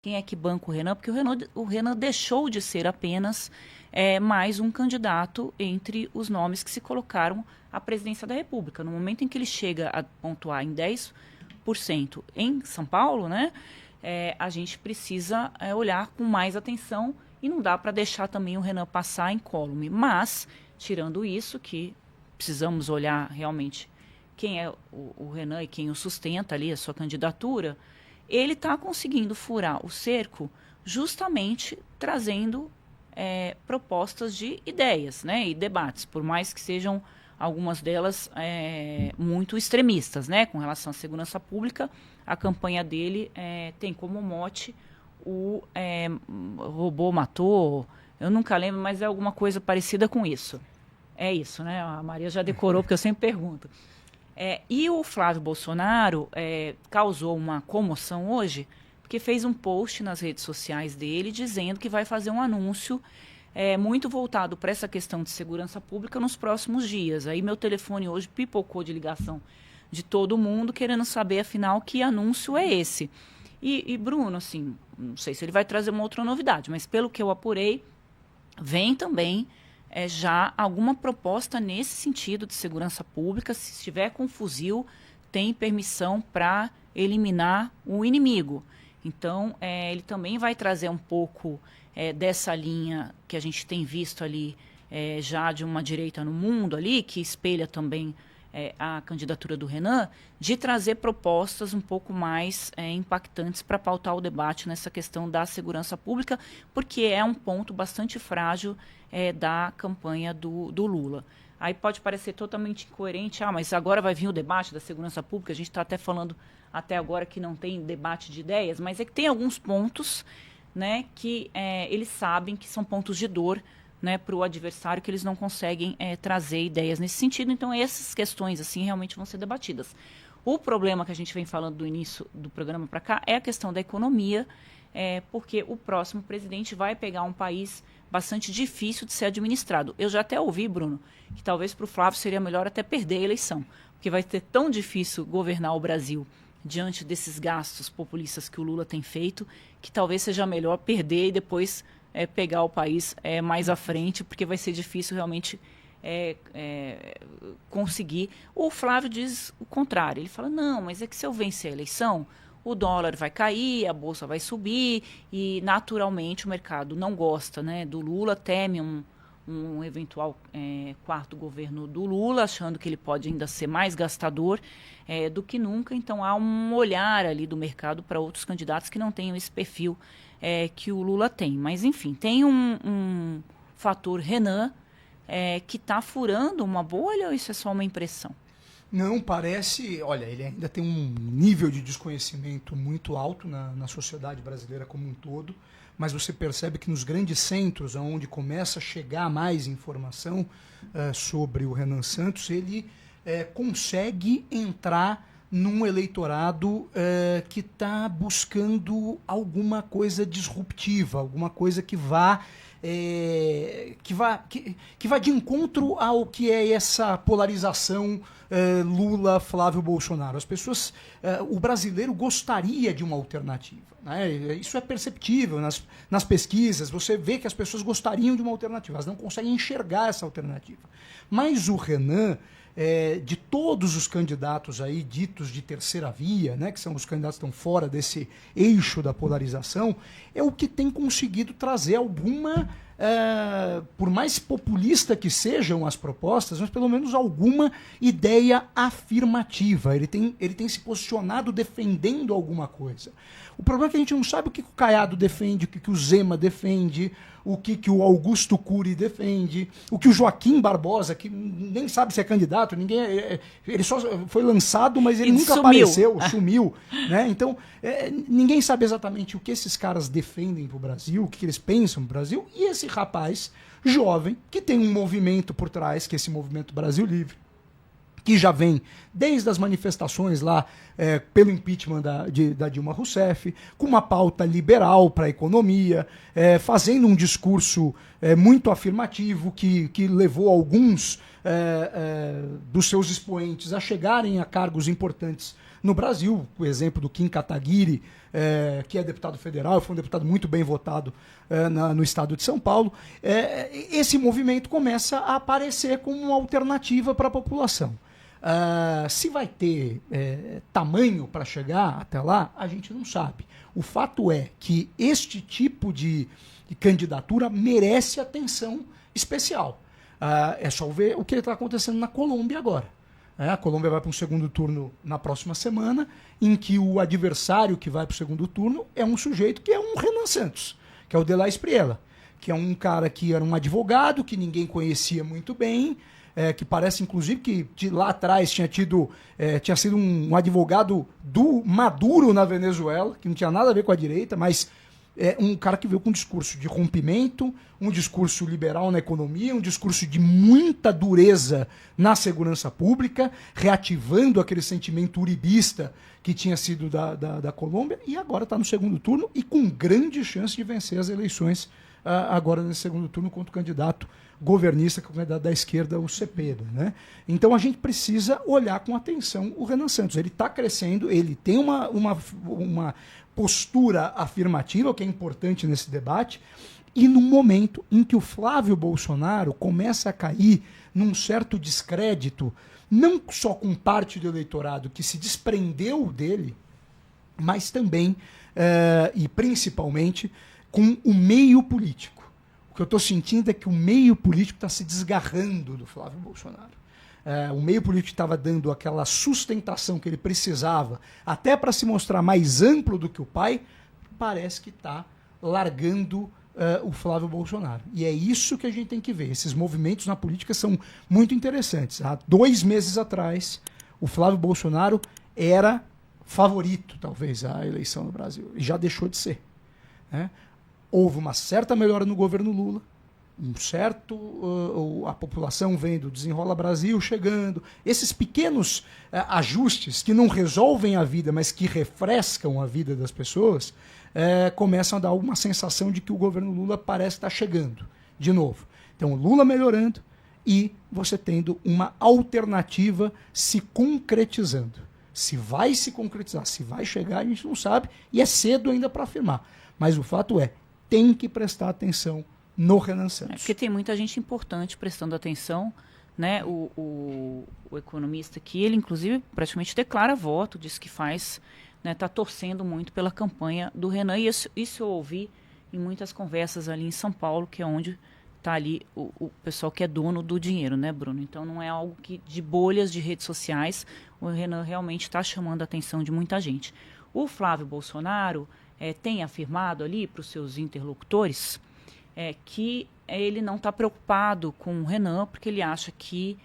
quem é que banca o Renan, porque o Renan deixou de ser apenas mais um candidato entre os nomes que se colocaram à presidência da República. No momento em que ele chega a pontuar em 10% em São Paulo, né, a gente precisa olhar com mais atenção e não dá para deixar também o Renan passar incólume. Mas, tirando isso, que precisamos olhar realmente quem é o Renan e quem o sustenta ali, a sua candidatura, ele está conseguindo furar o cerco justamente trazendo propostas de ideias, né, e debates, por mais que sejam algumas delas muito extremistas, né, com relação à segurança pública. A campanha dele tem como mote o robô matou, eu nunca lembro, mas é alguma coisa parecida com isso. É isso, né? A Maria já decorou, porque eu sempre pergunto. E o Flávio Bolsonaro causou uma comoção hoje, porque fez um post nas redes sociais dele dizendo que vai fazer um anúncio muito voltado para essa questão de segurança pública nos próximos dias. Aí meu telefone hoje pipocou de ligação de todo mundo, querendo saber, afinal, que anúncio é esse. E Bruno, assim, não sei se ele vai trazer uma outra novidade, mas pelo que eu apurei, vem também já alguma proposta nesse sentido de segurança pública. Se estiver com fuzil, tem permissão para eliminar o inimigo. Então, ele também vai trazer um pouco dessa linha que a gente tem visto ali já de uma direita no mundo ali, que espelha também a candidatura do Renan, de trazer propostas um pouco mais impactantes para pautar o debate nessa questão da segurança pública, porque é um ponto bastante frágil da campanha do Lula. Aí pode parecer totalmente incoerente, mas agora vai vir o debate da segurança pública, a gente está até falando até agora que não tem debate de ideias, mas é que tem alguns pontos, né, que eles sabem que são pontos de dor, né, para o adversário, que eles não conseguem trazer ideias nesse sentido. Então, essas questões assim realmente vão ser debatidas. O problema que a gente vem falando do início do programa para cá é a questão da economia, porque o próximo presidente vai pegar um país bastante difícil de ser administrado. Eu já até ouvi, Bruno, que talvez para o Flávio seria melhor até perder a eleição, porque vai ser tão difícil governar o Brasil diante desses gastos populistas que o Lula tem feito, que talvez seja melhor perder e depois pegar o país mais à frente, porque vai ser difícil realmente conseguir. O Flávio diz o contrário. Ele fala, não, mas é que se eu vencer a eleição, o dólar vai cair, a bolsa vai subir e, naturalmente, o mercado não gosta, né, do Lula, teme um eventual quarto governo do Lula, achando que ele pode ainda ser mais gastador do que nunca. Então, há um olhar ali do mercado para outros candidatos que não tenham esse perfil que o Lula tem. Mas, enfim, tem um fator Renan que está furando uma bolha, ou isso é só uma impressão? Não, parece... Olha, ele ainda tem um nível de desconhecimento muito alto na sociedade brasileira como um todo, mas você percebe que nos grandes centros, onde começa a chegar mais informação sobre o Renan Santos, ele consegue entrar num eleitorado que está buscando alguma coisa disruptiva, alguma coisa que vá de encontro ao que é essa polarização Lula-Flávio Bolsonaro. As pessoas, o brasileiro gostaria de uma alternativa, né? Isso é perceptível nas pesquisas, você vê que as pessoas gostariam de uma alternativa, elas não conseguem enxergar essa alternativa. Mas o Renan, de todos os candidatos aí ditos de terceira via, né, que são os candidatos que estão fora desse eixo da polarização, é o que tem conseguido trazer alguma, por mais populista que sejam as propostas, mas pelo menos alguma ideia afirmativa. Ele tem se posicionado defendendo alguma coisa. O problema é que a gente não sabe o que o Caiado defende, o que o Zema defende, o que o Augusto Cury defende, o que o Joaquim Barbosa, que nem sabe se é candidato, ele só foi lançado, mas ele nunca apareceu, sumiu. Né? Então, ninguém sabe exatamente o que esses caras defendem para o Brasil, o que eles pensam no Brasil, e esse rapaz jovem, que tem um movimento por trás, que é esse movimento Brasil Livre, que já vem desde as manifestações lá pelo impeachment da Dilma Rousseff, com uma pauta liberal para a economia, fazendo um discurso muito afirmativo que levou alguns dos seus expoentes a chegarem a cargos importantes No Brasil, o exemplo do Kim Kataguiri, que é deputado federal, foi um deputado muito bem votado no estado de São Paulo, esse movimento começa a aparecer como uma alternativa para a população. Se vai ter tamanho para chegar até lá, a gente não sabe. O fato é que este tipo de candidatura merece atenção especial. É só ver o que está acontecendo na Colômbia agora. A Colômbia vai para um segundo turno na próxima semana, em que o adversário que vai para o segundo turno é um sujeito que é um Renan Santos, que é o de la Espriella, que é um cara que era um advogado que ninguém conhecia muito bem, que parece, inclusive, que de lá atrás tinha sido um advogado do Maduro na Venezuela, que não tinha nada a ver com a direita, mas um cara que veio com um discurso de rompimento, um discurso liberal na economia, um discurso de muita dureza na segurança pública, reativando aquele sentimento uribista que tinha sido da Colômbia, e agora está no segundo turno e com grande chance de vencer as eleições agora nesse segundo turno contra o candidato governista, que é o candidato da esquerda, o Cepeda, né? Então a gente precisa olhar com atenção o Renan Santos. Ele está crescendo, ele tem uma postura afirmativa, o que é importante nesse debate, e no momento em que o Flávio Bolsonaro começa a cair num certo descrédito, não só com parte do eleitorado que se desprendeu dele, mas também e principalmente com o meio político. O que eu estou sentindo é que o meio político está se desgarrando do Flávio Bolsonaro. O meio político estava dando aquela sustentação que ele precisava, até para se mostrar mais amplo do que o pai, parece que está largando o Flávio Bolsonaro. E é isso que a gente tem que ver. Esses movimentos na política são muito interessantes. Há 2 meses atrás, o Flávio Bolsonaro era favorito, talvez, à eleição no Brasil. E já deixou de ser. Né? Houve uma certa melhora no governo Lula, a população vendo Desenrola Brasil chegando, esses pequenos ajustes que não resolvem a vida, mas que refrescam a vida das pessoas, começam a dar uma sensação de que o governo Lula parece estar chegando de novo. Então, Lula melhorando e você tendo uma alternativa se concretizando. Se vai se concretizar, se vai chegar, a gente não sabe, e é cedo ainda para afirmar. Mas o fato tem que prestar atenção no Renan Santos. Porque tem muita gente importante prestando atenção, né? O economista aqui, ele inclusive praticamente declara voto, diz que faz, né, tá torcendo muito pela campanha do Renan, e isso eu ouvi em muitas conversas ali em São Paulo, que é onde está ali o pessoal que é dono do dinheiro, né, Bruno? Então não é algo de bolhas de redes sociais, o Renan realmente está chamando a atenção de muita gente. O Flávio Bolsonaro tem afirmado ali para os seus interlocutores que ele não está preocupado com o Renan, porque ele acha que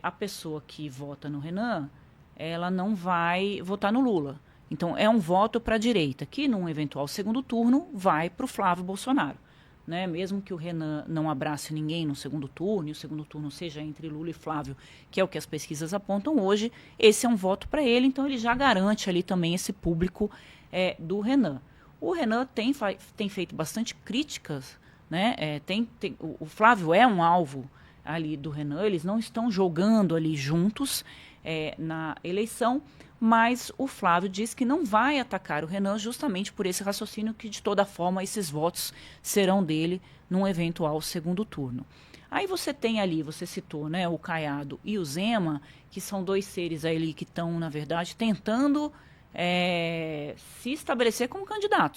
a pessoa que vota no Renan, ela não vai votar no Lula. Então, é um voto para a direita, que num eventual segundo turno vai para o Flávio Bolsonaro. Né? Mesmo que o Renan não abrace ninguém no segundo turno, e o segundo turno seja entre Lula e Flávio, que é o que as pesquisas apontam hoje, esse é um voto para ele, então ele já garante ali também esse público do Renan. O Renan tem feito bastante críticas, né? O Flávio é um alvo ali do Renan, eles não estão jogando ali juntos na eleição, mas o Flávio diz que não vai atacar o Renan justamente por esse raciocínio que, de toda forma, esses votos serão dele num eventual segundo turno. Aí você tem ali, você citou, né, o Caiado e o Zema, que são 2 seres ali que estão, na verdade, tentando se estabelecer como candidatos.